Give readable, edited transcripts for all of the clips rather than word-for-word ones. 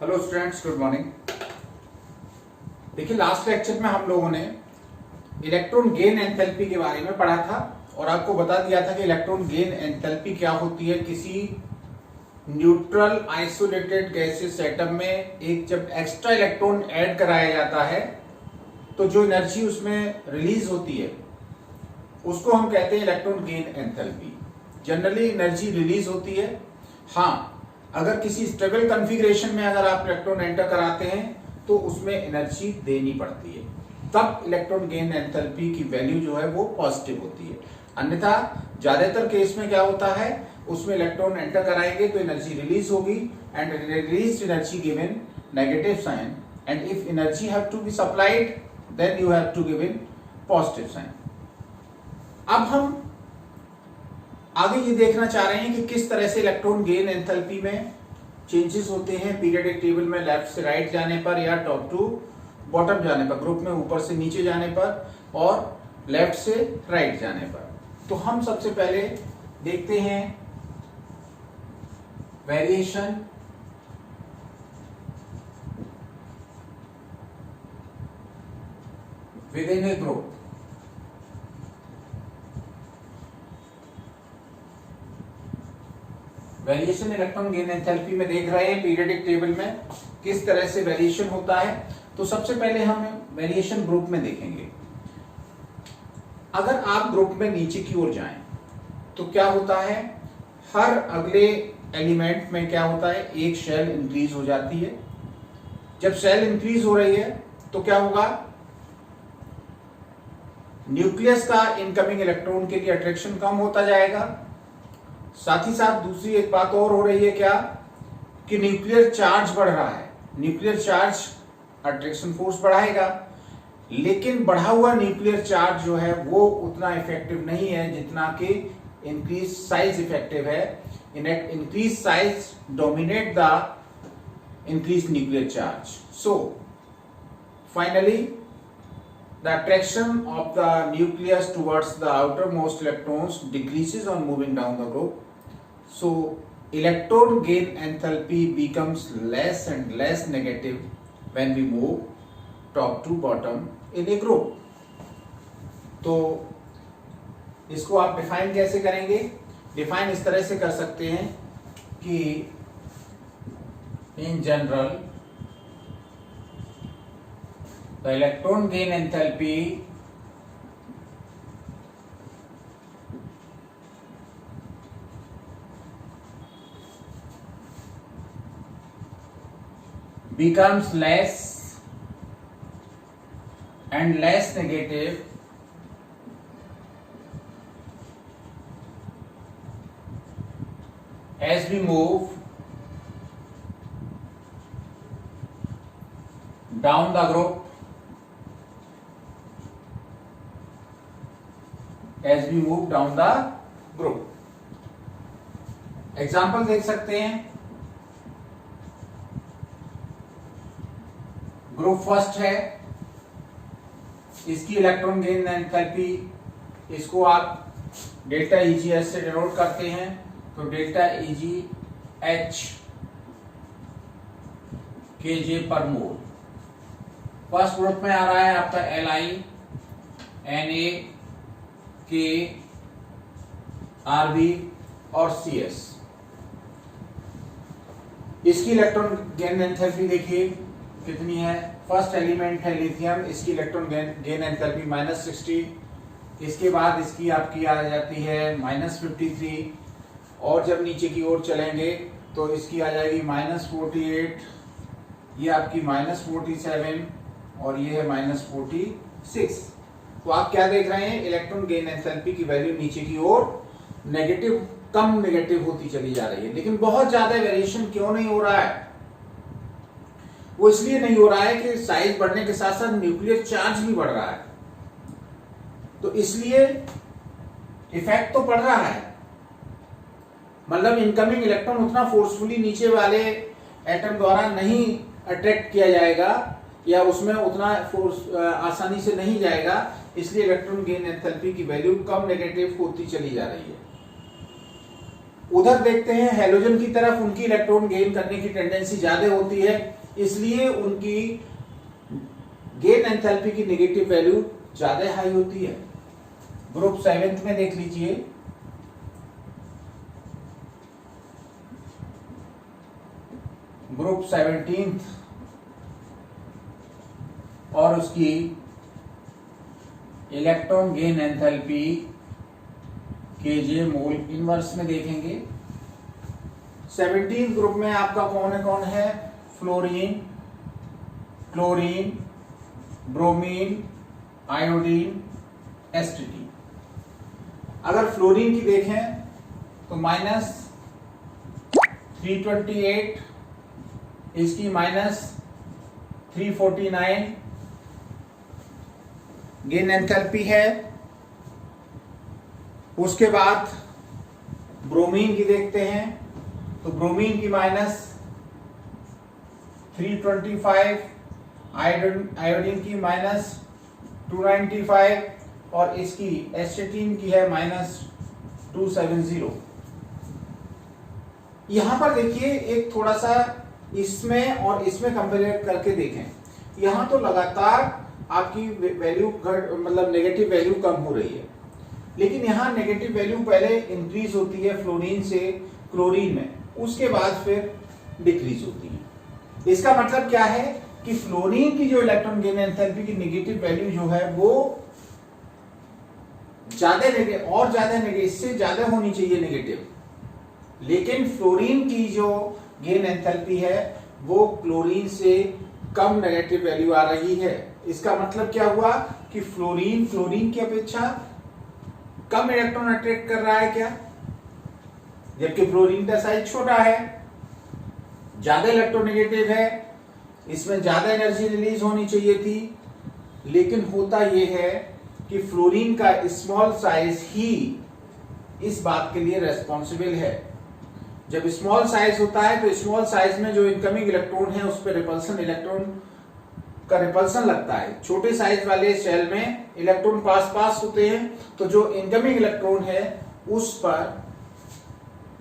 Hello students, good morning. देखिए, last lecture में हम लोगों ने इलेक्ट्रॉन गेन एंथैल्पी के बारे में पढ़ा था और आपको बता दिया था कि इलेक्ट्रॉन गेन एंथैल्पी क्या होती है। किसी न्यूट्रल आइसोलेटेड गैसियस एटम में एक जब एक्स्ट्रा इलेक्ट्रॉन ऐड कराया जाता है तो जो एनर्जी उसमें रिलीज होती है उसको हम कहते हैं electron gain enthalpy. Generally energy release होती है। हाँ, अगर किसी स्टेबल कॉन्फ़िगरेशन में अगर आप इलेक्ट्रॉन एंटर कराते हैं तो उसमें एनर्जी देनी पड़ती है, तब इलेक्ट्रॉन गेन एंथैल्पी की वैल्यू जो है वो पॉजिटिव होती है। अन्यथा ज्यादातर केस में क्या होता है, उसमें इलेक्ट्रॉन एंटर कराएंगे तो एनर्जी रिलीज होगी and released energy given negative sign, and if energy have to be supplied then you have to given positive sign. अब हम आगे ये देखना चाह रहे हैं कि किस तरह से इलेक्ट्रॉन गेन एंथैल्पी में चेंजेस होते हैं पीरियोडिक टेबल में लेफ्ट से राइट जाने पर या टॉप टू बॉटम जाने पर, ग्रुप में ऊपर से नीचे जाने पर और लेफ्ट से राइट जाने पर। तो हम सबसे पहले देखते हैं variation with in A group. Variation electron gain enthalpy में देख रहे हैं पीरियोडिक टेबल में किस तरह से वेरिएशन होता है। तो सबसे पहले हम वेरिएशन ग्रुप में देखेंगे। अगर आप ग्रुप में नीचे की ओर जाएं तो क्या होता है, हर अगले एलिमेंट में क्या होता है, एक शेल इंक्रीज हो जाती है। जब शेल इंक्रीज हो रही है तो क्या होगा, न्यूक्लियस का इनकमिंग इलेक्ट्रॉन के लिए अट्रैक्शन कम होता जाएगा। साथ ही साथ दूसरी एक बात और हो रही है क्या, कि न्यूक्लियर चार्ज बढ़ रहा है। न्यूक्लियर चार्ज अट्रैक्शन फोर्स बढ़ाएगा, लेकिन बढ़ा हुआ न्यूक्लियर चार्ज जो है वो उतना इफेक्टिव नहीं है जितना कि इंक्रीज साइज इफेक्टिव है। Increase size dominate the increase nuclear charge. So finally the attraction of the nucleus towards the outermost electrons decreases on moving down the group. So electron gain enthalpy becomes less and less negative when we move top to bottom in a group. तो इसको आप define कैसे करेंगे? Define इस तरह से कर सकते हैं कि in general the electron gain enthalpy becomes less and less negative as we move down the group, as we move down the group. Example देख सकते हैं। ग्रुप फर्स्ट है, इसकी इलेक्ट्रॉन गेन एंथैल्पी, इसको आप डेल्टा EgH से denote करते हैं। तो डेल्टा EgH kJ पर मोल। फर्स्ट ग्रुप में आ रहा है आपका Li, Na, K, Rb और Cs। इसकी इलेक्ट्रॉन गेन एंथैल्पी देखिए कितनी है। फर्स्ट एलिमेंट है लिथियम, इसकी इलेक्ट्रॉन गेन एंथैल्पी -60। इसके बाद इसकी आपकी आ जाती है -53, और जब नीचे की ओर चलेंगे तो इसकी आ जाएगी -48, ये आपकी -47 और ये है -46। तो आप क्या देख रहे हैं, इलेक्ट्रॉन गेन एंथैल्पी की वैल्यू नीचे की ओर नेगेटिव, कम नेगेटिव होती चली जा रही है। लेकिन बहुत ज्यादा वेरिएशन क्यों नहीं हो रहा है? वो इसलिए नहीं हो रहा है कि साइज बढ़ने के साथ साथ न्यूक्लियर चार्ज भी बढ़ रहा है, तो इसलिए इफेक्ट तो पड़ रहा है। मतलब इनकमिंग इलेक्ट्रॉन उतना फोर्सफुली नीचे वाले एटम द्वारा नहीं अट्रैक्ट किया जाएगा या उसमें उतना फोर्स आसानी से नहीं जाएगा, इसलिए इलेक्ट्रॉन गेन एंथैल्पी की वैल्यू कम नेगेटिव होती चली जा रही है। उधर देखते हैं हैलोजन की तरफ उनकी इलेक्ट्रॉन गेन करने की टेंडेंसी ज्यादा होती है, इसलिए उनकी गेन एंथैल्पी की नेगेटिव वैल्यू ज्यादा हाई होती है। ग्रुप 7 में देख लीजिए, ग्रुप 17 और उसकी electron gain enthalpy KJ mol inverse में देखेंगे। 17 ग्रुप में आपका कौन है? फ्लोरीन, क्लोरीन, ब्रोमीन, आयोडीन, एसटीटी। अगर फ्लोरीन की देखें तो -328, इसकी -349 गेन एंथैल्पी है। उसके बाद ब्रोमीन की देखते हैं तो ब्रोमीन की -325, आयोडीन की -295 और इसकी एस्टेटीन की है -270। यहां पर देखिए एक थोड़ा सा इसमें और इसमें कंपेयर करके देखें, यहां तो लगातार आपकी वैल्यू मतलब नेगेटिव वैल्यू कम हो रही है, लेकिन यहां नेगेटिव वैल्यू पहले इंक्रीज होती है फ्लोरीन से क्लोरीन में, उसके बाद फिर डिक्रीज होती है। इसका मतलब क्या है कि फ्लोरीन की जो इलेक्ट्रॉन गेन एंथैल्पी की नेगेटिव वैल्यू जो है वो ज्यादा इससे ज्यादा होनी चाहिए नेगेटिव, लेकिन फ्लोरीन की जो गेन एंथैल्पी है वो क्लोरीन से कम नेगेटिव वैल्यू आ रही है। इसका मतलब क्या हुआ कि क्लोरीन की अपेक्षा कम इलेक्ट्रॉन अट्रैक्ट कर रहा है क्या, जबकि फ्लोरीन का साइज छोटा है, ज्यादा इलेक्ट्रोनेगेटिव है, इसमें ज्यादा एनर्जी रिलीज होनी चाहिए थी, लेकिन होता यह है कि फ्लोरीन का स्मॉल साइज ही इस बात के लिए रेस्पॉन्सिबल है। जब स्मॉल साइज होता है तो स्मॉल साइज में जो इनकमिंग इलेक्ट्रॉन है उस पर इलेक्ट्रॉन का रिपल्सन लगता है। छोटे साइज वाले शेल में इलेक्ट्रॉन पास होते हैं, तो जो इनकमिंग इलेक्ट्रॉन है उस पर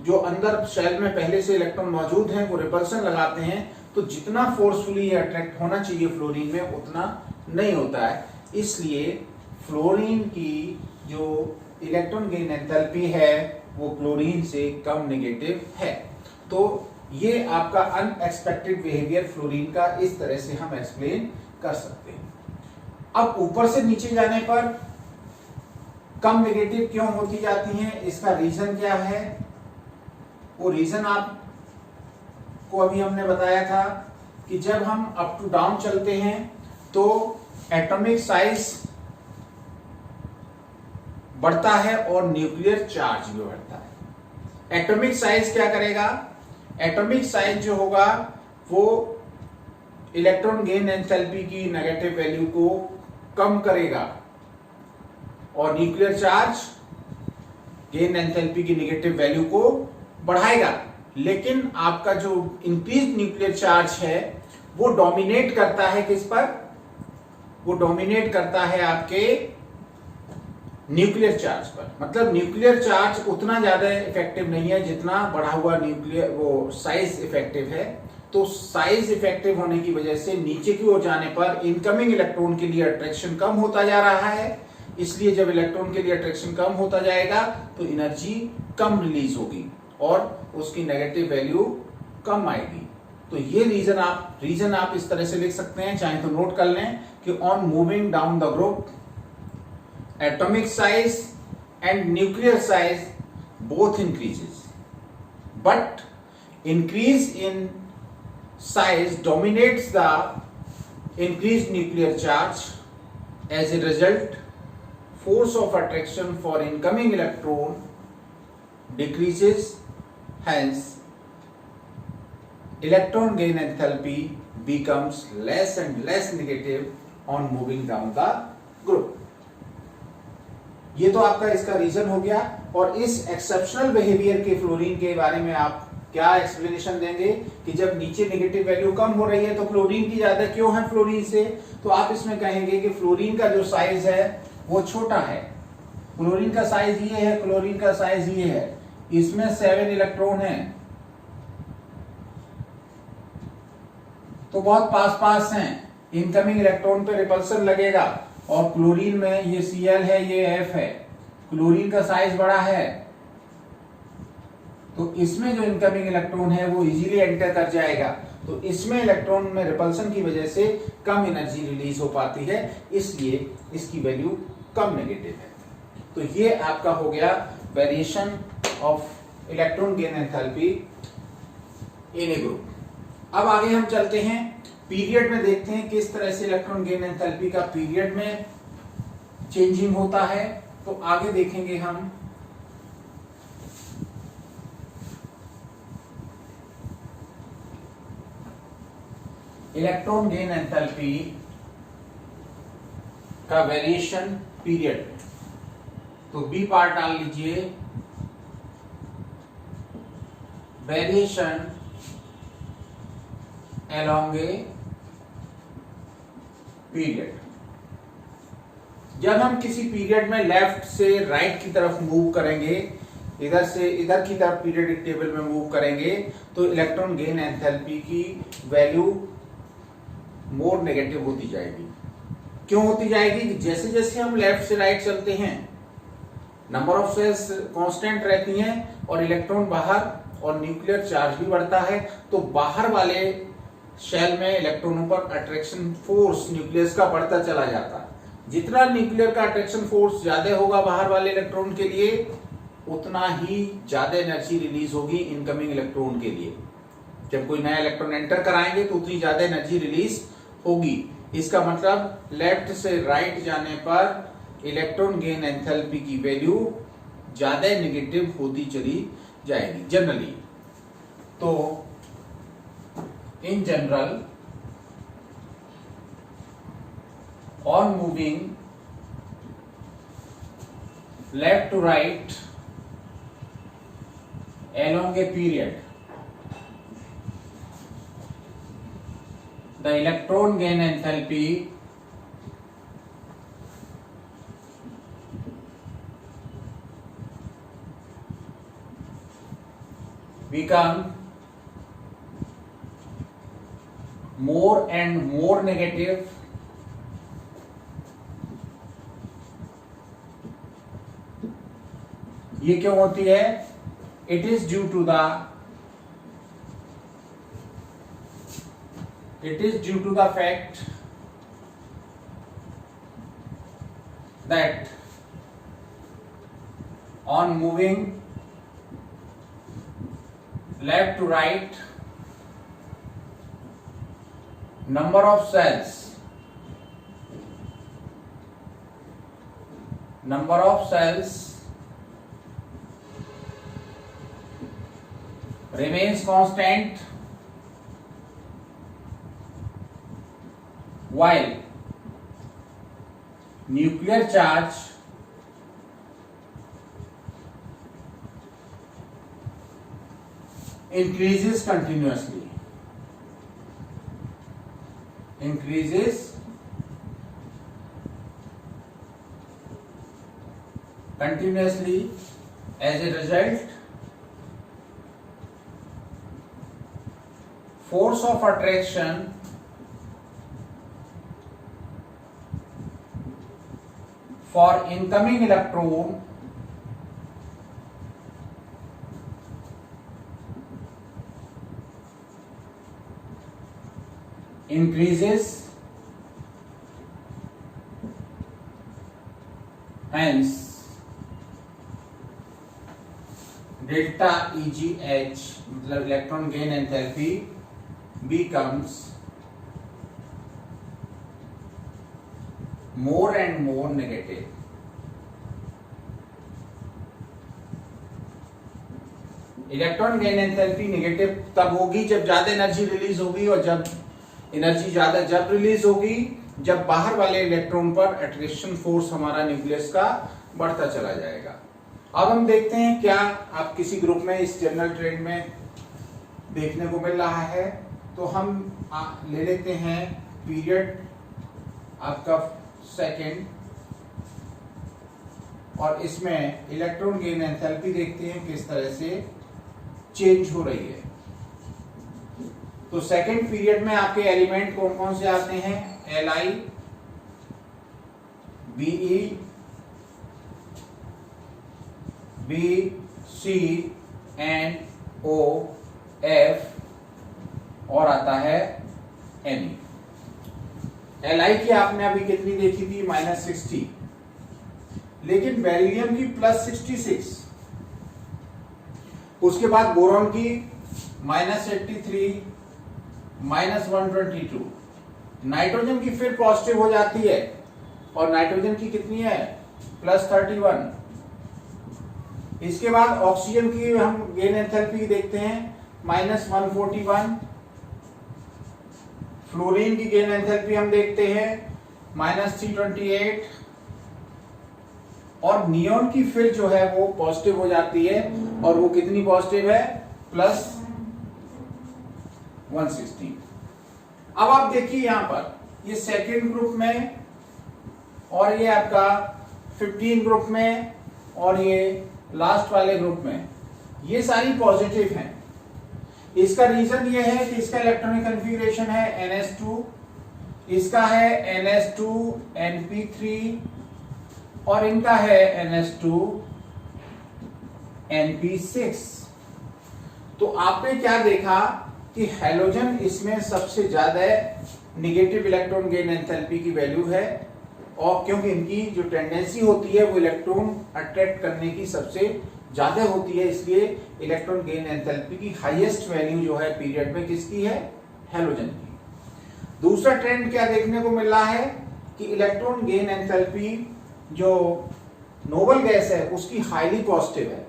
जो अंदर शेल में पहले से इलेक्ट्रॉन मौजूद हैं वो रिपल्सन लगाते हैं, तो जितना फोर्सफुली ये अट्रैक्ट होना चाहिए फ्लोरीन में उतना नहीं होता है। इसलिए फ्लोरीन की जो इलेक्ट्रॉन गेन एंथैल्पी है वो क्लोरीन से कम नेगेटिव है। तो ये आपका अनएक्सपेक्टेड बिहेवियर फ्लोरीन का इस तरह से हम एक्सप्लेन कर सकते हैं। अब ऊपर से नीचे जाने पर कम नेगेटिव क्यों होती जाती हैं, इसका रीजन क्या है? वो रीजन आपको अभी हमने बताया था कि जब हम अप टू डाउन चलते हैं तो एटॉमिक साइज बढ़ता है और न्यूक्लियर चार्ज भी बढ़ता है। एटॉमिक साइज क्या करेगा? एटॉमिक साइज जो होगा वो इलेक्ट्रॉन गेन एंथैल्पी की नेगेटिव वैल्यू को कम करेगा और न्यूक्लियर चार्ज गेन एंथैल्पी की नेगेटिव वैल्यू को बढ़ाएगा। लेकिन आपका जो इंक्रीज न्यूक्लियर चार्ज है वो डोमिनेट करता है किस पर? वो डोमिनेट करता है आपके न्यूक्लियर चार्ज पर। मतलब न्यूक्लियर चार्ज उतना ज्यादा इफेक्टिव नहीं है जितना बढ़ा हुआ न्यूक्लियर वो साइज इफेक्टिव है। तो साइज इफेक्टिव होने की वजह से नीचे की ओर जाने पर इनकमिंग इलेक्ट्रॉन के लिए अट्रैक्शन कम होता जा रहा है। इसलिए जब इलेक्ट्रॉन के लिए अट्रैक्शन कम होता जाएगा तो एनर्जी कम रिलीज होगी और उसकी नेगेटिव वैल्यू कम आएगी। तो ये रीजन आप इस तरह से लिख सकते हैं, चाहे तो नोट कर लें कि on moving down the group atomic size and nuclear size both increases, but increase in size dominates the increased nuclear charge. As a result, force of attraction for incoming electron decreases. Hence, electron gain enthalpy becomes less and less negative on moving down the group. ये तो आपका इसका reason हो गया। और इस exceptional behaviour के fluorine के बारे में आप क्या एक्सप्लेनेशन देंगे कि जब नीचे नेगेटिव वैल्यू कम हो रही है तो क्लोरीन की ज्यादा क्यों है फ्लोरीन से? तो आप इसमें कहेंगे कि फ्लोरीन का जो साइज है वो छोटा है, क्लोरीन का साइज ये है, क्लोरीन का साइज ये है, इसमें 7 इलेक्ट्रॉन है, तो बहुत पास पास हैं, इनकमिंग इलेक्ट्रॉन पे रिपल्सन लगेगा। और क्लोरीन में ये Cl है, ये F है, क्लोरीन का साइज बड़ा है, तो इसमें जो इनकमिंग इलेक्ट्रॉन है वो इजीली एंटर कर जाएगा। तो इसमें इलेक्ट्रॉन में रिपल्सन की वजह से कम एनर्जी रिलीज हो पाती है, इसलिए इसकी वैल्यू कम नेगेटिव है। तो ये आपका हो गया variation of electron gain enthalpy in A group. अब आगे हम चलते हैं, पीरियड में देखते हैं किस तरह से इलेक्ट्रॉन गेन एंथैल्पी का पीरियड में चेंजिंग होता है। तो आगे देखेंगे हम इलेक्ट्रॉन गेन एंथैल्पी का वेरिएशन पीरियड। तो बी पार्ट डाल लीजिए, वेरिएशन along a पीरियड। जब हम किसी पीरियड में लेफ्ट से राइट की तरफ मूव करेंगे, इधर से इधर की तरफ पीरियडिक टेबल में मूव करेंगे, तो इलेक्ट्रॉन गेन एंथैल्पी की वैल्यू मोर नेगेटिव होती जाएगी। क्यों होती जाएगी? जैसे जैसे हम लेफ्ट से राइट चलते हैं, नंबर ऑफ सेल्स कांस्टेंट रहती हैं और इलेक्ट्रॉन बाहर और न्यूक्लियर चार्ज भी बढ़ता है, तो बाहर वाले शेल में इलेक्ट्रॉनों पर अट्रैक्शन फोर्स न्यूक्लियस का बढ़ता चला जाता है। जितना न्यूक्लियर का अट्रैक्शन फोर्स ज्यादा होगा बाहर वाले इलेक्ट्रॉन के लिए, उतना ही ज्यादा एनर्जी रिलीज होगी इनकमिंग इलेक्ट्रॉन के लिए। जब कोई नया इलेक्ट्रॉन एंटर कराएंगे तो उतनी ज्यादा एनर्जी रिलीज होगी। इसका मतलब लेफ्ट से राइट जाने पर इलेक्ट्रॉन गेन एंथैल्पी की वैल्यू ज्यादा नेगेटिव होती चली जाएगी जनरली। तो in general, on moving left to right along a period, the electron gain enthalpy become more and more negative ये क्यों होती है? It is due to the fact that on moving left to right, number of cells remains constant, while nuclear charge increases continuously as a result, force of attraction for incoming electron increases, hence delta EGH मतलब electron gain enthalpy becomes more and more negative। Electron gain enthalpy negative तब होगी जब ज्यादा energy release होगी, और जब energy ज्यादा जब रिलीज होगी जब बाहर वाले इलेक्ट्रॉन पर अट्रैक्शन फोर्स हमारा न्यूक्लियस का बढ़ता चला जाएगा। अब हम देखते हैं क्या आप किसी ग्रुप में इस जनरल ट्रेंड में देखने को मिल रहा है। तो हम ले लेते हैं पीरियड आपका सेकेंड, और इसमें इलेक्ट्रॉन गेन एंथैल्पी देखते हैं किस तरह से चेंज हो रही है। तो सेकंड पीरियड में आपके एलिमेंट कौन कौन से आते हैं? Li, Be, Bc and OF और आता है Ne। Li की आपने अभी कितनी देखी थी? -60, लेकिन बेरिलियम की +66, उसके बाद बोरॉन की -83, -122, नाइट्रोजन की फिर पॉजिटिव हो जाती है और नाइट्रोजन की कितनी है? +31। इसके बाद ऑक्सीजन की हम गेन एंथैल्पी देखते हैं -141, फ्लोरीन की गेन एंथैल्पी हम देखते हैं -328 और नियोन की फिर जो है वो पॉजिटिव हो जाती है और वो कितनी पॉजिटिव है? +116। अब आप देखिए यहां पर ये सेकेंड ग्रुप में और ये आपका 15 ग्रुप में और ये लास्ट वाले ग्रुप में ये सारी पॉजिटिव हैं। इसका रीजन ये है कि इसका इलेक्ट्रॉनिक कन्फिगरेशन है NS2, इसका है NS2 NP3 और इनका है NS2 NP6। तो आपने क्या देखा कि हैलोजन इसमें सबसे ज्यादा निगेटिव इलेक्ट्रॉन गेन एंथैल्पी की वैल्यू है और क्योंकि इनकी जो टेंडेंसी होती है वो इलेक्ट्रॉन अट्रैक्ट करने की सबसे ज्यादा होती है, इसलिए इलेक्ट्रॉन गेन एंथैल्पी की हाईएस्ट वैल्यू जो है पीरियड में किसकी है? हैलोजन की। दूसरा ट्रेंड क्या देखने को मिल रहा है कि इलेक्ट्रॉन गेन एंथैल्पी जो नोबल गैस है उसकी हाईली पॉजिटिव है।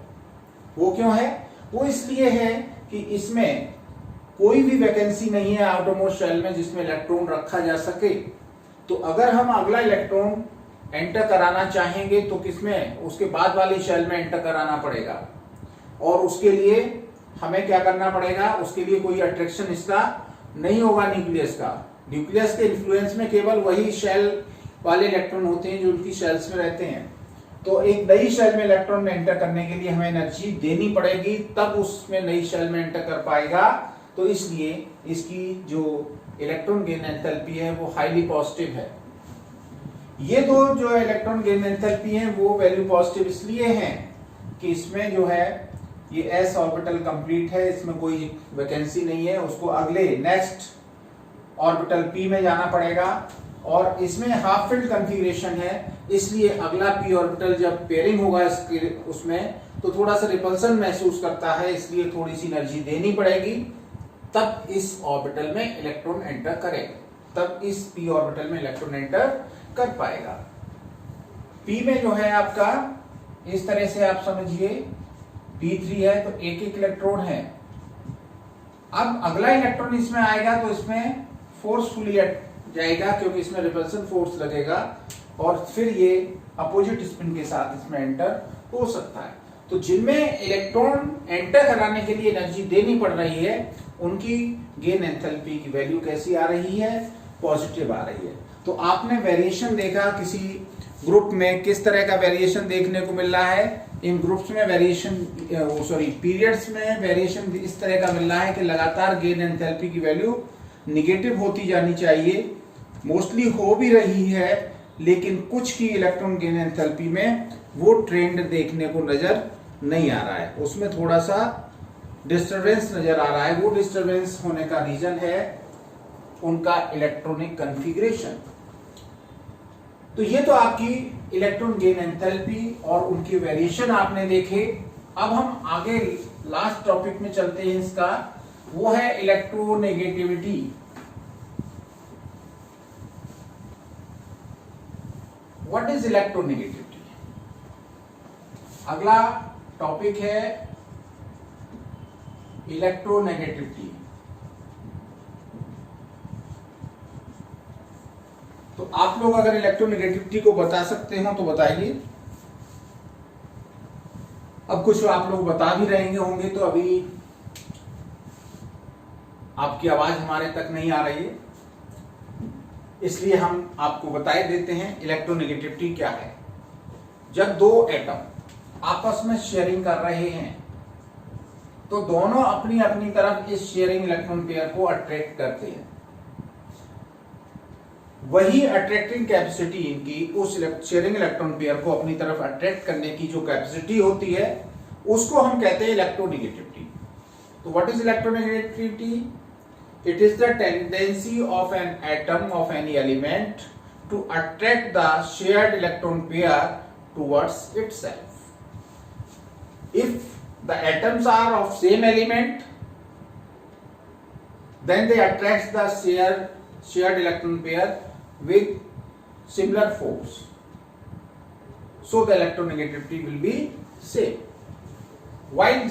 वो क्यों है? वो इसलिए है कि इसमें कोई भी वैकेंसी नहीं है आउटरमोस्ट शेल में जिसमें इलेक्ट्रॉन रखा जा सके। तो अगर हम अगला इलेक्ट्रॉन एंटर कराना चाहेंगे तो किसमें? उसके बाद वाली शेल में एंटर कराना पड़ेगा और उसके लिए हमें क्या करना पड़ेगा? उसके लिए कोई अट्रैक्शन इसका नहीं होगा न्यूक्लियस का। न्यूक्लियस के इन्फ्लुएंस में केवल वही शेल वाले इलेक्ट्रॉन होते हैं जो उनकी शेल्स में रहते हैं। तो एक नई शेल में इलेक्ट्रॉन एंटर करने के लिए हमें एनर्जी देनी पड़ेगी, तब उसमें नई शेल में एंटर कर पाएगा। तो इसलिए इसकी जो इलेक्ट्रॉन गेन एंथैल्पी है वो हाईली पॉजिटिव है। ये दो जो इलेक्ट्रॉन गेन एंथैल्पी है वो वैल्यू पॉजिटिव इसलिए है कि इसमें जो है ये s ऑर्बिटल कंप्लीट है, इसमें कोई वैकेंसी नहीं है, उसको अगले नेक्स्ट ऑर्बिटल p में जाना पड़ेगा और इसमें हाफ फील्ड कॉन्फ़िगरेशन है, इसलिए अगला p ऑर्बिटल जब पेयरिंग होगा इसके उसमें तो थोड़ा सा रिपल्सन महसूस करता है, इसलिए थोड़ी सी एनर्जी देनी पड़ेगी, तब इस ऑर्बिटल में इलेक्ट्रॉन एंटर करेगा, तब इस p ऑर्बिटल में इलेक्ट्रॉन एंटर कर पाएगा। p में जो है आपका इस तरह से आप समझिए p3 है तो एक एक इलेक्ट्रॉन है। अब अगला इलेक्ट्रॉन इसमें आएगा तो इसमें फोर्सफुली जाएगा क्योंकि इसमें रिपल्सन फोर्स लगेगा और फिर ये अपोजिट स्पिन के साथ इसमें एंटर हो सकता है। तो जिनमें इलेक्ट्रॉन एंटर कराने के लिए एनर्जी देनी पड़ रही है उनकी गेन एंथैल्पी की वैल्यू कैसी आ रही है? पॉजिटिव आ रही है। तो आपने वेरिएशन देखा किसी ग्रुप में किस तरह का वेरिएशन देखने को मिल रहा है। इन ग्रुप्स में वेरिएशन पीरियड्स में वेरिएशन इस तरह का मिल रहा है कि लगातार गेन एंथैल्पी की वैल्यू निगेटिव होती जानी चाहिए, मोस्टली हो भी रही है, लेकिन कुछ की इलेक्ट्रॉन गेन एंथैल्पी में वो ट्रेंड देखने को नजर नहीं आ रहा है, उसमें थोड़ा सा डिस्टरबेंस नजर आ रहा है। वो डिस्टरबेंस होने का रीजन है उनका इलेक्ट्रॉनिक कॉन्फ़िगरेशन। तो ये तो आपकी इलेक्ट्रॉन गेन एंथैल्पी और उनकी वेरिएशन आपने देखे। अब हम आगे लास्ट टॉपिक में चलते हैं इसका, वो है इलेक्ट्रोनेगेटिविटी। What is electronegativity? अगला टॉपिक है इलेक्ट्रोनेगेटिविटी। तो आप लोग अगर इलेक्ट्रोनेगेटिविटी को बता सकते हो तो बताइए। अब कुछ आप लोग बता भी रहेंगे होंगे तो अभी आपकी आवाज हमारे तक नहीं आ रही है, इसलिए हम आपको बताए देते हैं इलेक्ट्रोनेगेटिविटी क्या है। जब दो एटम आपस में शेयरिंग कर रहे हैं तो दोनों अपनी अपनी तरफ इस शेयरिंग इलेक्ट्रॉन पेयर को अट्रैक्ट करते हैं। वही अट्रैक्टिंग कैपेसिटी इनकी उस शेयरिंग इलेक्ट्रॉन पेयर को अपनी तरफ अट्रैक्ट करने की जो कैपेसिटी होती है उसको हम कहते हैं इलेक्ट्रोनेगेटिविटी। तो what is electronegativity? It is the tendency of an atom of any element to attract the shared electron pair towards itself. If the atoms are of same element, then they attract the shared electron pair with similar force, so the electronegativity will be same. While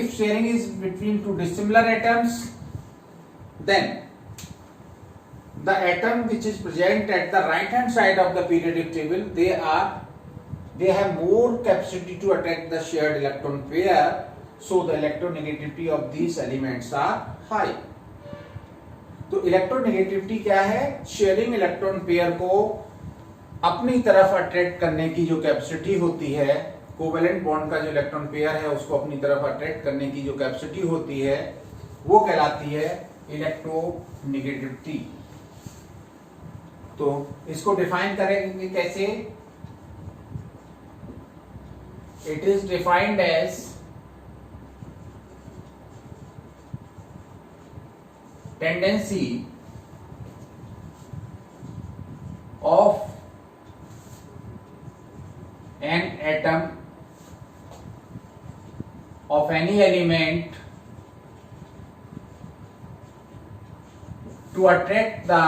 if sharing is between two dissimilar atoms, then the atom which is present at the right hand side of the periodic table, they have more capacity to attract the shared electron pair, so the electronegativity of these elements are high. तो electronegativity क्या है? Sharing electron pair को अपनी तरफ attract करने की जो capacity होती है, कोवेलेंट बॉन्ड का जो इलेक्ट्रॉन पेयर है उसको अपनी तरफ अट्रैक्ट करने की जो कैपेसिटी होती है वो कहलाती है इलेक्ट्रोनेगेटिविटी। तो इसको डिफाइन करेंगे कैसे? It is defined as tendency of an atom of any element to attract the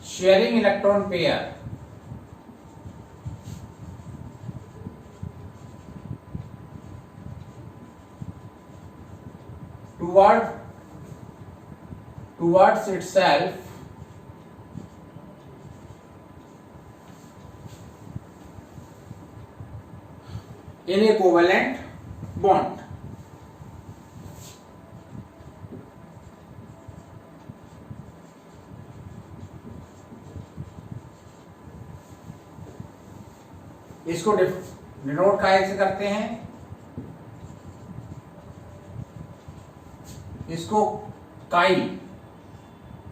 sharing electron pair towards itself in a covalent bond। इसको डिनोट काहे से करते हैं? इसको काई,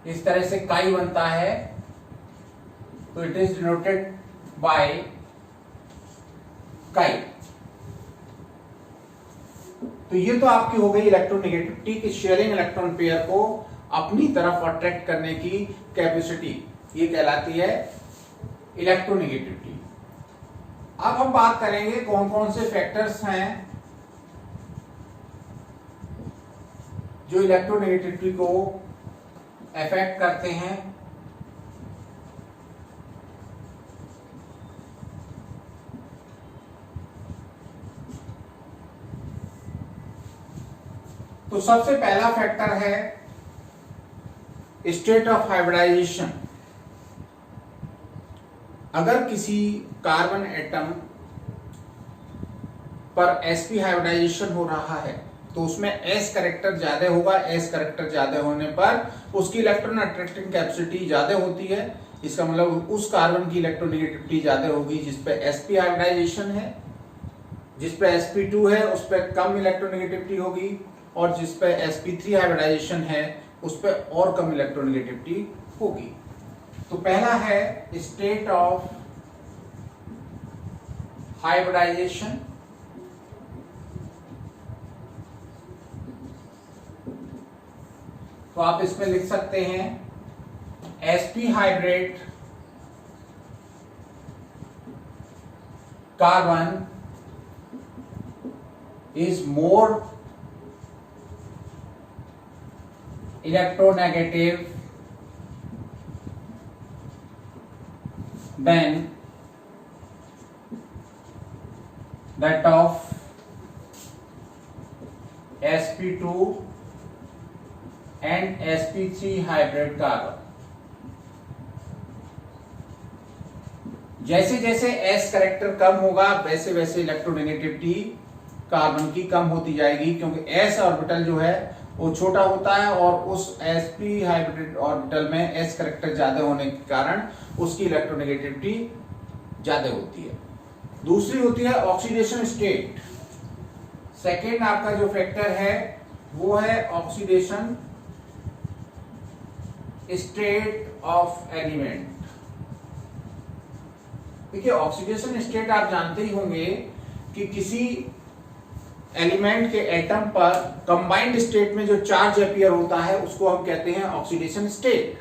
इस तरह से काई बनता है तो इट इज डिनोटेड बाय काई। तो ये तो आपकी हो गई इलेक्ट्रोनेगेटिविटी की शेयरिंग इलेक्ट्रॉन पेयर को अपनी तरफ अट्रैक्ट करने की कैपेसिटी, ये कहलाती है इलेक्ट्रोनेगेटिविटी। अब हम बात करेंगे कौन कौन से फैक्टर्स हैं जो इलेक्ट्रोनेगेटिविटी को अफेक्ट करते हैं। तो सबसे पहला फैक्टर है स्टेट ऑफ हाइब्रिडाइजेशन। अगर किसी कार्बन एटम पर sp हाइब्रिडाइजेशन हो रहा है तो उसमें s करेक्टर ज्यादा होगा। s करेक्टर ज्यादा होने पर उसकी इलेक्ट्रॉन अट्रैक्टिंग कैपेसिटी ज्यादा होती है। इसका मतलब उस कार्बन की इलेक्ट्रोनेगेटिविटी ज्यादा होगी जिसपे sp हाइब्रिडाइजेशन है। जिसपे sp2 है उस पर कम इलेक्ट्रोनेगेटिविटी होगी और जिसपे sp3 हाइब्रिडाइजेशन है उस पर और कम इलेक्ट्रोनेगेटिविटी होगी। तो पहला है स्टेट ऑफ हाइब्रिडाइजेशन। तो आप इसमें लिख सकते हैं sp hybrid carbon is more electronegative than that of sp2 and sp3 hybrid carbon। जैसे जैसे s करेक्टर कम होगा वैसे वैसे इलेक्ट्रोनेगेटिविटी कार्बन की कम होती जाएगी, क्योंकि s ऑर्बिटल जो है वो छोटा होता है और उस sp हाइब्रिड ऑर्बिटल में s करेक्टर ज्यादा होने के कारण उसकी इलेक्ट्रोनेगेटिविटी ज्यादा होती है। दूसरी होती है ऑक्सीडेशन स्टेट। सेकेंड आपका जो फैक्टर है वो है ऑक्सीडेशन स्टेट ऑफ एलिमेंट। देखिए, ऑक्सीडेशन स्टेट आप जानते ही होंगे कि किसी एलिमेंट के एटम पर कंबाइंड स्टेट में जो चार्ज अपीयर होता है उसको हम कहते हैं ऑक्सीडेशन स्टेट।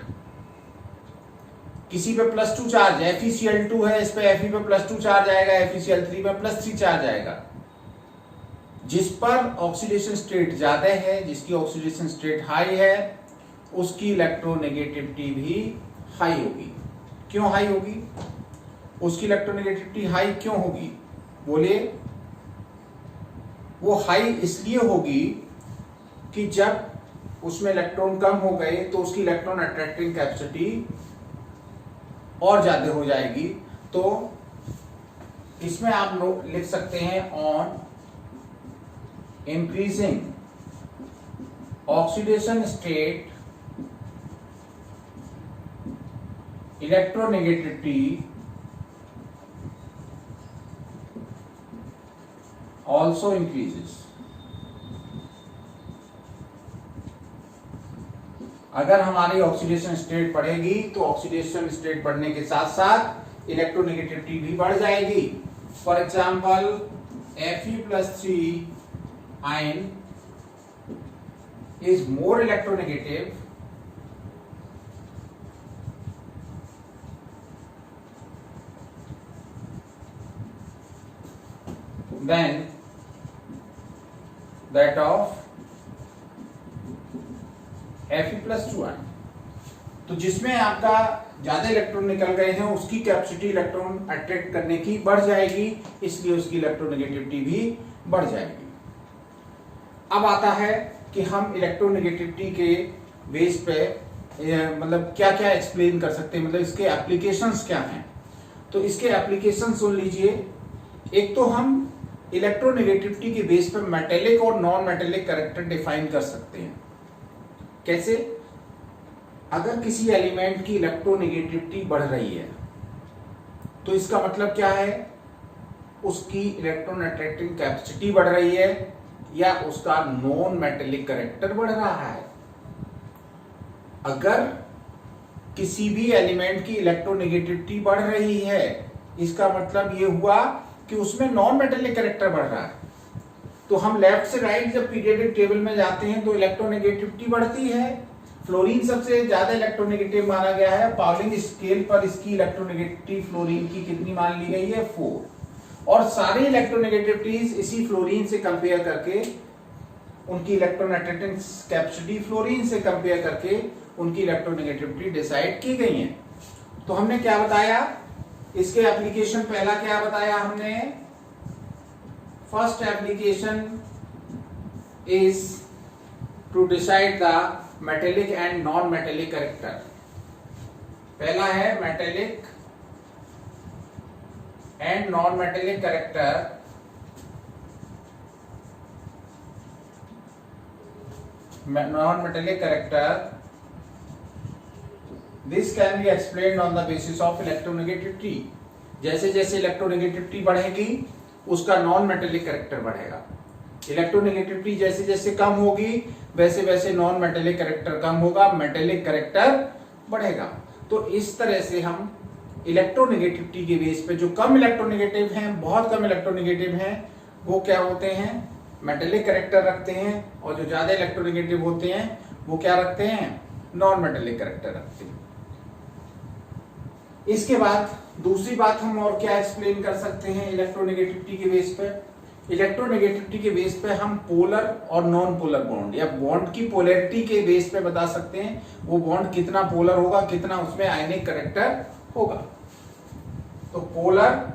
किसी पे +2 चार्ज, FeCl2 है, इस पे Fe पे +2 चार्ज आएगा, FeCl3 पे +3 चार्ज आएगा। जिस पर ऑक्सीडेशन स्टेट ज्यादा है, जिसकी ऑक्सीडेशन स्टेट हाई है, उसकी इलेक्ट्रोनेगेटिविटी भी हाई होगी। क्यों हाई होगी? उसकी इलेक्ट्रोनेगेटिविटी हाई क्यों होगी? बोलिए। वो हाई इसलिए होगी कि जब उसमें इलेक्ट्रॉन कम हो गए तो उसकी इलेक्ट्रॉन अट्रैक्टिंग कैपेसिटी और ज्यादा हो जाएगी। तो इसमें आप लिख सकते हैं on increasing oxidation state electronegativity also increases। अगर हमारी ऑक्सीडेशन स्टेट बढ़ेगी तो ऑक्सीडेशन स्टेट बढ़ने के साथ साथ इलेक्ट्रोनेगेटिविटी भी बढ़ जाएगी। For example Fe+3 ion is more electronegative than that of Fe+2 ion। तो जिसमें आपका ज्यादा इलेक्ट्रॉन निकल गए हैं उसकी कैपेसिटी इलेक्ट्रॉन अट्रैक्ट करने की बढ़ जाएगी, इसलिए उसकी इलेक्ट्रोनेगेटिविटी भी बढ़ जाएगी। अब आता है कि हम इलेक्ट्रोनेगेटिविटी के बेस पे मतलब क्या क्या एक्सप्लेन कर सकते हैं, मतलब इसके एप्लीकेशंस क्या हैं। तो इसके एप्लीकेशन सुन लीजिए। एक तो हम इलेक्ट्रोनेगेटिविटी के बेस पर मेटेलिक और नॉन मेटेलिक कैरेक्टर डिफाइन कर सकते हैं। कैसे? अगर किसी एलिमेंट की इलेक्ट्रोनेगेटिविटी बढ़ रही है तो इसका मतलब क्या है? उसकी इलेक्ट्रॉन अट्रैक्टिंग कैपेसिटी बढ़ रही है या उसका नॉन मेटेलिक कैरेक्टर बढ़ रहा है। अगर किसी भी एलिमेंट की इलेक्ट्रोनेगेटिविटी बढ़ रही है इसका मतलब ये हुआ कि उसमें नॉन मेटेलिक कैरेक्टर बढ़ रहा है। तो हम लेफ्ट से राइट जब पीरियोडिक टेबल में जाते हैं तो इलेक्ट्रोनेगेटिविटी बढ़ती है। फ्लोरीन सबसे ज्यादा इलेक्ट्रोनेगेटिव माना गया है। पाउलिंग स्केल पर इसकी इलेक्ट्रोनेगेटिविटी फ्लोरीन की कितनी मान ली गई है? 4। और सारी इलेक्ट्रोनेगेटिविटीज इसी फ्लोरीन से कंपेयर करके उनकी इलेक्ट्रॉन अट्रैक्टिंग कैपेसिटी फ्लोरीन से कंपेयर करके उनकी इलेक्ट्रोनेगेटिविटी डिसाइड की गई है। तो हमने क्या बताया? इसके एप्लीकेशन पहला क्या बताया हमने? First application is to decide the metallic and non metallic character. पहला है metallic and non metallic character. Non metallic character this can be explained on the basis of electronegativity. जैसे जैसे इलेक्ट्रोनेगेटिविटी बढ़ेगी उसका नॉन मेटेलिक कैरेक्टर बढ़ेगा। Electronegativity जैसे जैसे कम होगी वैसे वैसे नॉन मेटेलिक कैरेक्टर कम होगा, मेटेलिक कैरेक्टर बढ़ेगा। तो इस तरह से हम इलेक्ट्रोनेगेटिविटी के बेस पे जो कम इलेक्ट्रोनेगेटिव हैं, बहुत कम इलेक्ट्रोनेगेटिव हैं, वो क्या होते हैं? मेटेलिक कैरेक्टर रखते हैं। और जो ज्यादा इलेक्ट्रोनेगेटिव होते हैं वो क्या रखते हैं? नॉन मेटेलिक कैरेक्टर रखते हैं। इसके बाद दूसरी बात हम और क्या एक्सप्लेन कर सकते हैं इलेक्ट्रोनेगेटिविटी के बेस पे? इलेक्ट्रोनेगेटिविटी के बेस पे हम पोलर और नॉन पोलर बॉन्ड या बॉन्ड की पोलैरिटी के बेस पे बता सकते हैं वो बॉन्ड कितना पोलर होगा, कितना उसमें आयनिक कैरेक्टर होगा। तो polar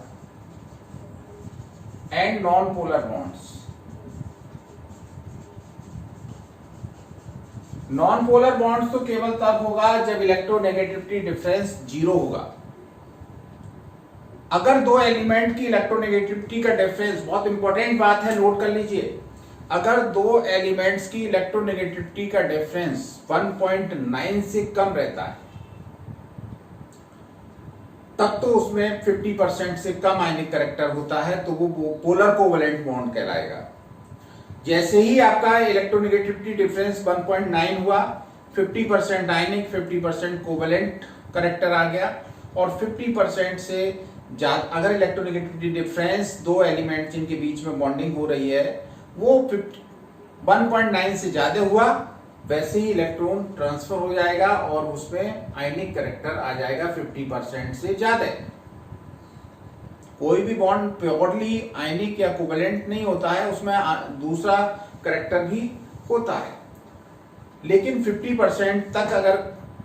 and non polar bonds. Non polar bonds तो केवल तब होगा जब इलेक्ट्रोनेगेटिविटी डिफरेंस 0 होगा। अगर दो एलिमेंट की इलेक्ट्रोनेगेटिविटी का डिफरेंस, बहुत इंपॉर्टेंट बात है, नोट कर लीजिए, अगर दो एलिमेंट्स की इलेक्ट्रोनेगेटिविटी का डिफरेंस 1.9 से कम रहता है तब तो उसमें 50% से कम आयनिक कैरेक्टर होता है, तो वो पोलर कोवेलेंट बॉन्ड कहलाएगा। जैसे ही आपका इलेक्ट्रोनेगेटिविटी डिफरेंस 1.9 हुआ, 50% आयनिक 50% कोवेलेंट कैरेक्टर आ गया, और 50% से ज्यादा अगर इलेक्ट्रोनेगेटिविटी डिफरेंस दो एलिमेंट जिनके बीच में बॉन्डिंग हो रही है वो 1.9 से ज्यादा हुआ, वैसे ही इलेक्ट्रॉन ट्रांसफर हो जाएगा और उसमें आयनिक कैरेक्टर आ जाएगा 50% से ज्यादा। कोई भी बॉन्ड प्योरली आयनिक या कोवेलेंट नहीं होता है, उसमें दूसरा कैरेक्टर भी होता है, लेकिन 50% तक अगर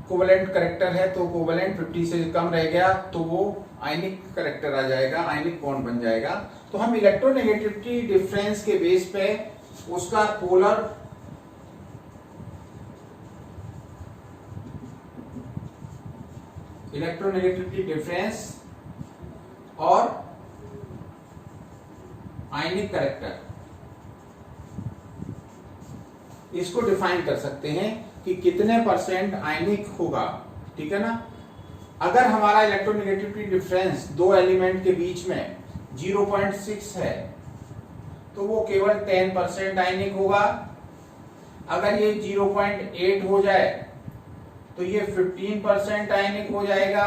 कोवेलेंट कैरेक्टर है तो कोवेलेंट 50 से कम रह गया तो वो आयनिक कैरेक्टर आ जाएगा, आयनिक बॉन्ड बन जाएगा। तो हम इलेक्ट्रोनेगेटिविटी डिफरेंस के बेस पे उसका पोलर इलेक्ट्रोनेगेटिविटी डिफरेंस और आयनिक कैरेक्टर इसको डिफाइन कर सकते हैं कि कितने परसेंट आयनिक होगा, ठीक है ना। अगर हमारा इलेक्ट्रोनेगेटिविटी डिफरेंस दो एलिमेंट के बीच में 0.6 है तो वो केवल 10% आयनिक होगा। अगर ये 0.8 हो जाए तो ये 15% आयनिक हो जाएगा।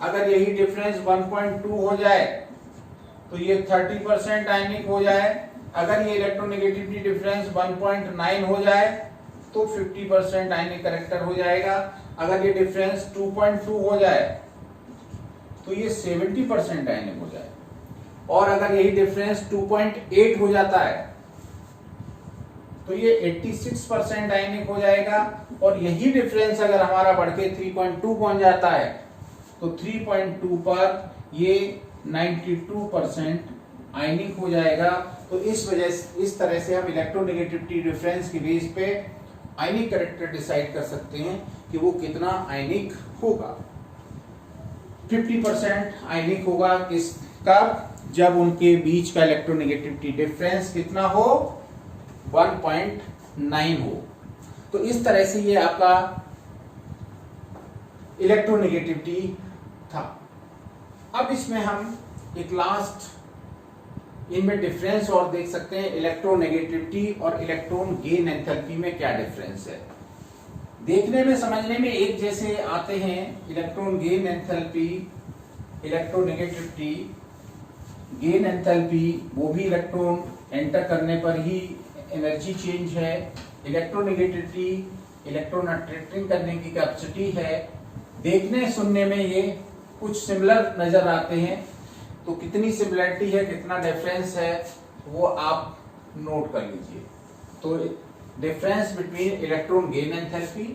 अगर यही डिफरेंस 1.2 हो जाए तो ये 30% आयनिक हो जाए। अगर ये इलेक्ट्रोनेगेटिविटी डिफरेंस 1.9 हो जाए तो 50% आयनिक कैरेक्टर हो जाएगा। अगर ये डिफरेंस 2.2 हो जाए तो ये 70% आयनिक हो जाए, और अगर यही डिफरेंस 2.8 हो जाता है तो ये 86% आयनिक हो जाएगा। और यही डिफरेंस अगर हमारा बढ़ के 3.2 पहुंच जाता है तो 3.2 पर ये 92% आयनिक हो जाएगा। तो इस तरह से हम इलेक्ट्रोनेगेटिविटी डिफरेंस के बेस पे आयनिक कैरेक्टर डिसाइड कर सकते हैं कि वो कितना आयनिक होगा। 50% आयनिक होगा किसका, जब उनके बीच का इलेक्ट्रोनेगेटिविटी डिफरेंस कितना हो, 1.9 हो। तो इस तरह से ये आपका इलेक्ट्रोनेगेटिविटी था। अब इसमें हम एक लास्ट इनमें डिफरेंस और देख सकते हैं, इलेक्ट्रोनेगेटिविटी और इलेक्ट्रॉन गेन एंथैल्पी में क्या डिफरेंस है। देखने में समझने में एक जैसे आते हैं, electron gain enthalpy, electronegativity, gain enthalpy वो भी इलेक्ट्रॉन एंटर करने पर ही एनर्जी चेंज है। इलेक्ट्रोनेगेटिविटी इलेक्ट्रॉन अट्रैक्टिंग करने की कैपेसिटी है। देखने सुनने में ये कुछ सिमिलर नजर आते हैं, तो कितनी सिमिलरिटी है कितना डिफरेंस है वो आप नोट कर लीजिए। तो difference between electron gain enthalpy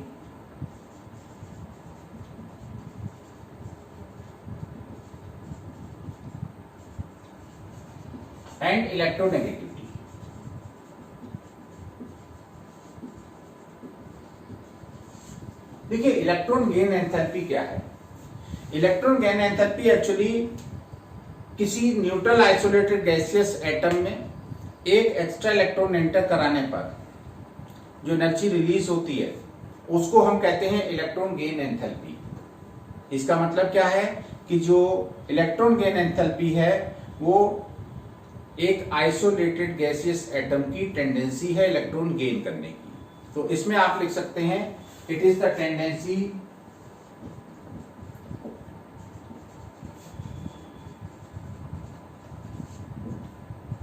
and electronegativity. देखिए इलेक्ट्रॉन गेन एंथैल्पी क्या है। इलेक्ट्रॉन गेन एंथैल्पी एक्चुअली किसी न्यूट्रल आइसोलेटेड गैसियस एटम में एक एक्स्ट्रा इलेक्ट्रॉन एंटर कराने पर जो एनर्जी रिलीज होती है उसको हम कहते हैं इलेक्ट्रॉन गेन एंथैल्पी। इसका मतलब क्या है कि जो इलेक्ट्रॉन गेन एंथैल्पी है वो एक आइसोलेटेड गैसियस एटम की टेंडेंसी है इलेक्ट्रॉन गेन करने की। तो इसमें आप लिख सकते हैं it is the tendency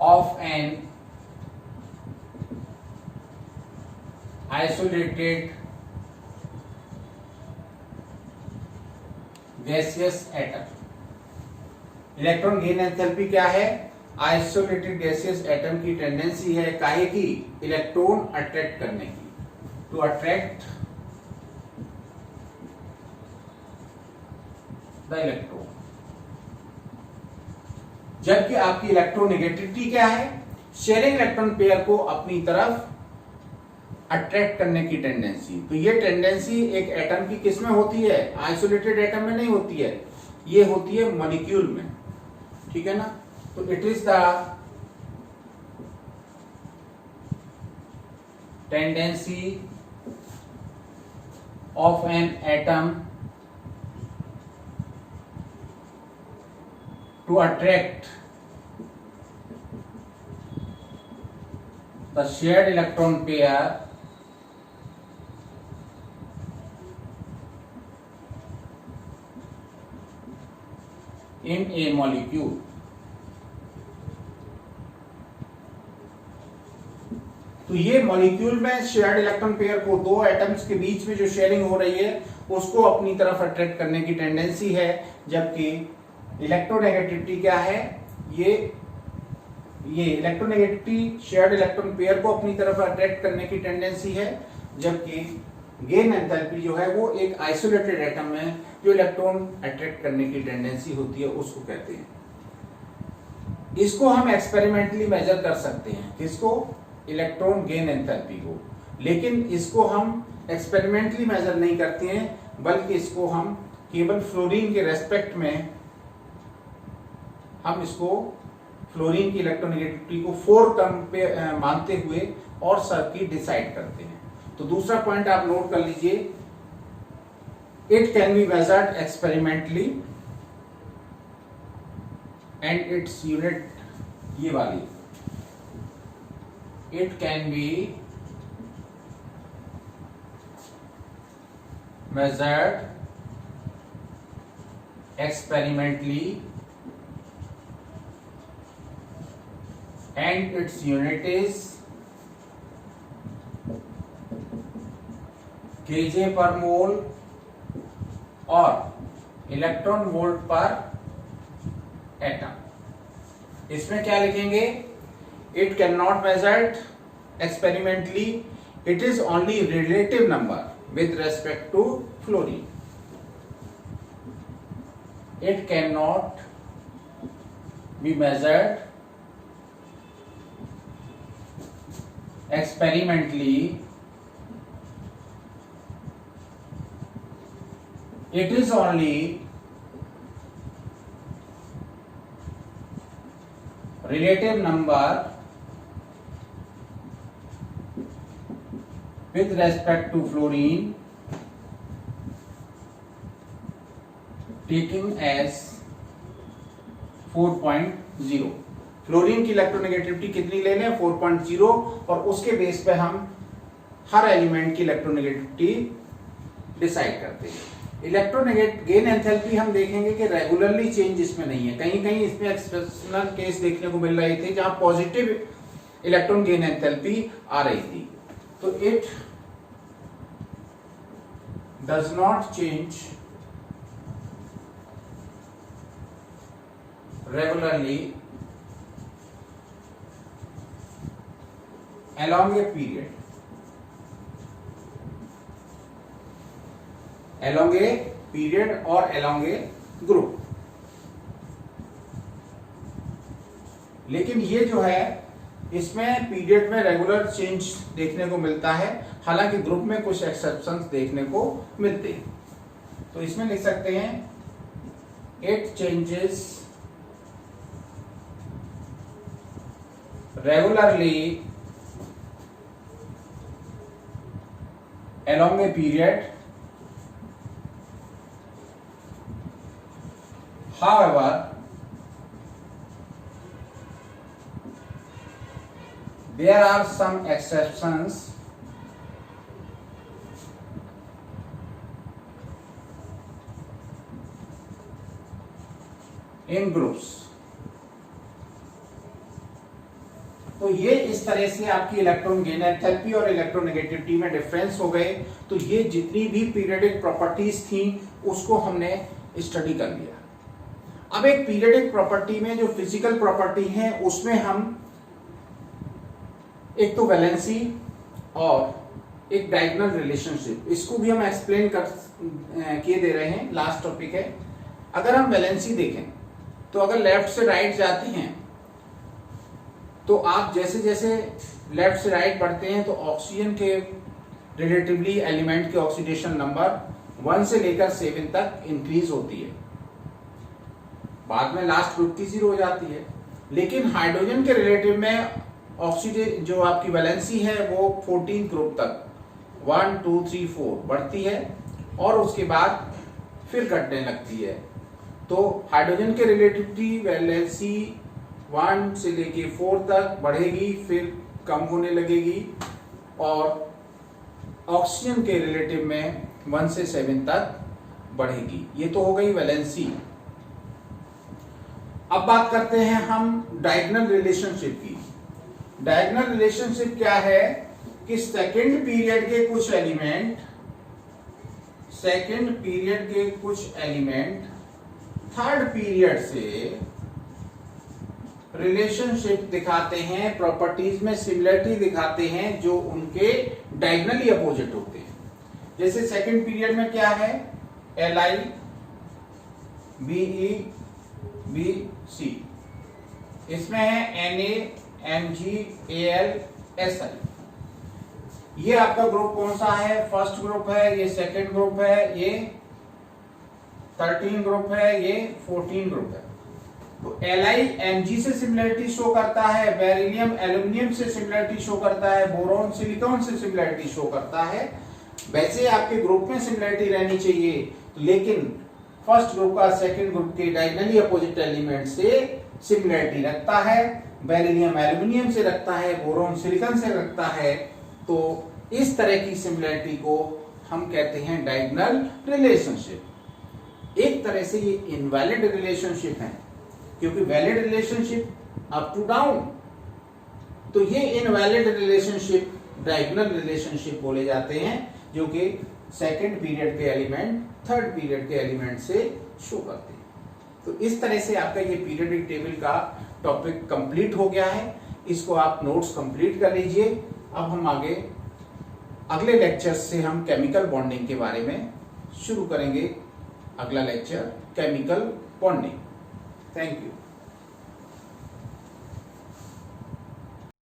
of an isolated gaseous atom। Electron gain enthalpy क्या है, आइसोलेटेड गैसियस एटम की टेंडेंसी है काहे की, इलेक्ट्रॉन अट्रैक्ट करने की, टू अट्रैक्ट द इलेक्ट्रॉन। जबकि आपकी इलेक्ट्रोनेगेटिविटी क्या है, शेयरिंग इलेक्ट्रॉन पेयर को अपनी तरफ अट्रैक्ट करने की टेंडेंसी। तो ये टेंडेंसी एक एटम की किस में होती है, आइसोलेटेड एटम में नहीं होती है, ये होती है मॉलिक्यूल में। ठीक है ना। तो it is the tendency of an atom to attract the shared electron pair in a molecule. तो ये मॉलिक्यूल में शेयर्ड इलेक्ट्रॉन पेयर को, दो एटम्स के बीच में जो शेयरिंग हो रही है उसको अपनी तरफ अट्रैक्ट करने की टेंडेंसी है, जबकि इलेक्ट्रोनेगेटिविटी क्या है, ये इलेक्ट्रोनेगेटिविटी शेयर्ड इलेक्ट्रॉन पेयर को अपनी तरफ अट्रैक्ट करने की टेंडेंसी है, जबकि गेन एंथैल्पी जो है वो एक आइसोलेटेड एटम में जो इलेक्ट्रॉन अट्रैक्ट करने की टेंडेंसी होती है उसको कहते हैं। इसको हम एक्सपेरिमेंटली मेजर कर सकते हैं, किसको, इलेक्ट्रॉन गेन एंथैल्पी को, लेकिन इसको हम एक्सपेरिमेंटली मेजर नहीं करते हैं, बल्कि इसको हम केवल फ्लोरीन के रेस्पेक्ट में हम इसको फ्लोरीन की इलेक्ट्रोनेगेटिविटी को 4 टर्म पे मानते हुए और सर्किट डिसाइड करते हैं। तो दूसरा पॉइंट आप नोट कर लीजिए, it can be measured experimentally and its unit ये वाली, it can be measured experimentally and its unit is kJ per mole और इलेक्ट्रॉन वोल्ट पर एटम। इसमें क्या लिखेंगे, it can not measured experimentally, it is only relative number with respect to fluorine. It cannot be measured experimentally. It is only relative number with respect to fluorine taking as 4.0। Fluorine की electronegativity कितनी ले लें, 4.0, और उसके base पे हम हर element की electronegativity decide करते हैं। इलेक्ट्रोनेगेट गेन एंथैल्पी हम देखेंगे कि रेगुलरली चेंज इसमें नहीं है, कहीं कहीं इसमें एक्सेप्शनल केस देखने को मिल रहे थे जहां पॉजिटिव इलेक्ट्रॉन गेन एंथैल्पी आ रही थी। तो it does not change regularly along a period, or along a group। लेकिन ये जो है इसमें पीरियड में रेगुलर चेंज देखने को मिलता है, हालांकि ग्रुप में कुछ एक्सेप्शंस देखने को मिलते हैं। तो इसमें लिख सकते हैं, it changes regularly along a period, however there are some exceptions in groups। तो ये इस तरह से आपकी इलेक्ट्रॉन गेन एंथैल्पी और इलेक्ट्रोनेगेटिविटी में डिफरेंस हो गए। तो ये जितनी भी पीरियडिक प्रॉपर्टीज थी उसको हमने स्टडी कर लिया। अब एक पीरियडिक प्रॉपर्टी में जो फिजिकल प्रॉपर्टी है उसमें हम एक तो वैलेंसी और एक डायगोनल रिलेशनशिप, इसको भी हम एक्सप्लेन किए दे रहे हैं, लास्ट टॉपिक है। अगर हम वैलेंसी देखें तो अगर लेफ्ट से राइट जाते हैं तो आप जैसे जैसे लेफ्ट से राइट बढ़ते हैं तो ऑक्सीजन के रिलेटिवली एलिमेंट के ऑक्सीडेशन नंबर 1 से लेकर 7 तक इंक्रीज होती है। बाद में लास्ट ग्रुप की 0 हो जाती है। लेकिन हाइड्रोजन के रिलेटिव में ऑक्सीजन जो आपकी वैलेंसी है वो 14 ग्रुप तक 1 2 3 4 बढ़ती है और उसके बाद फिर घटने लगती है। तो हाइड्रोजन के रिलेटिविटी वैलेंसी 1 से लेके 4 तक बढ़ेगी, फिर कम होने लगेगी, और ऑक्सीजन के रिलेटिव में 1 से 7 तक बढ़ेगी। ये तो हो गई वैलेंसी। अब बात करते हैं हम डायगोनल रिलेशनशिप की। डायगोनल रिलेशनशिप क्या है कि सेकेंड पीरियड के कुछ एलिमेंट थर्ड पीरियड से रिलेशनशिप दिखाते हैं, प्रॉपर्टीज में सिमिलरिटी दिखाते हैं जो उनके डायगोनली अपोजिट होते हैं। जैसे सेकेंड पीरियड में क्या है, Li Be Bc, इसमें है Na Mg Al Si। ये आपका ग्रुप कौन सा है, फर्स्ट ग्रुप है, ये सेकेंड ग्रुप है, ये 13 ग्रुप है, ये 14 ग्रुप है। तो Li Mg से सिमिलरिटी शो करता है, बेरिलियम एल्यूमिनियम से सिमिलरिटी शो करता है, बोरॉन सिलिकॉन से सिमिलरिटी शो करता है। वैसे आपके ग्रुप में सिमिलरिटी रहनी चाहिए, लेकिन फर्स्ट ग्रुप का सेकंड ग्रुप के डायगोनली अपोजिट एलिमेंट से सिमिलरिटी रखता है, बेरिलियम एल्यूमिनियम से रखता है, बोरॉन सिलिकॉन से रखता है। तो इस तरह की सिमिलरिटी को हम कहते हैं डायगोनल रिलेशनशिप। एक तरह से ये इनवैलिड रिलेशनशिप है, क्योंकि valid relationship up to down, तो ये इनवैलिड रिलेशनशिप डायगोनल रिलेशनशिप बोले जाते हैं, जो कि सेकेंड पीरियड के एलिमेंट थर्ड पीरियड के एलिमेंट से शो करते हैं। तो इस तरह से आपका ये पीरियोडिक टेबल का टॉपिक कंप्लीट हो गया है। इसको आप नोट्स कंप्लीट कर लीजिए। अब हम आगे अगले लेक्चर से हम केमिकल बॉन्डिंग के बारे में शुरू करेंगे। अगला lecture chemical bonding. Thank you.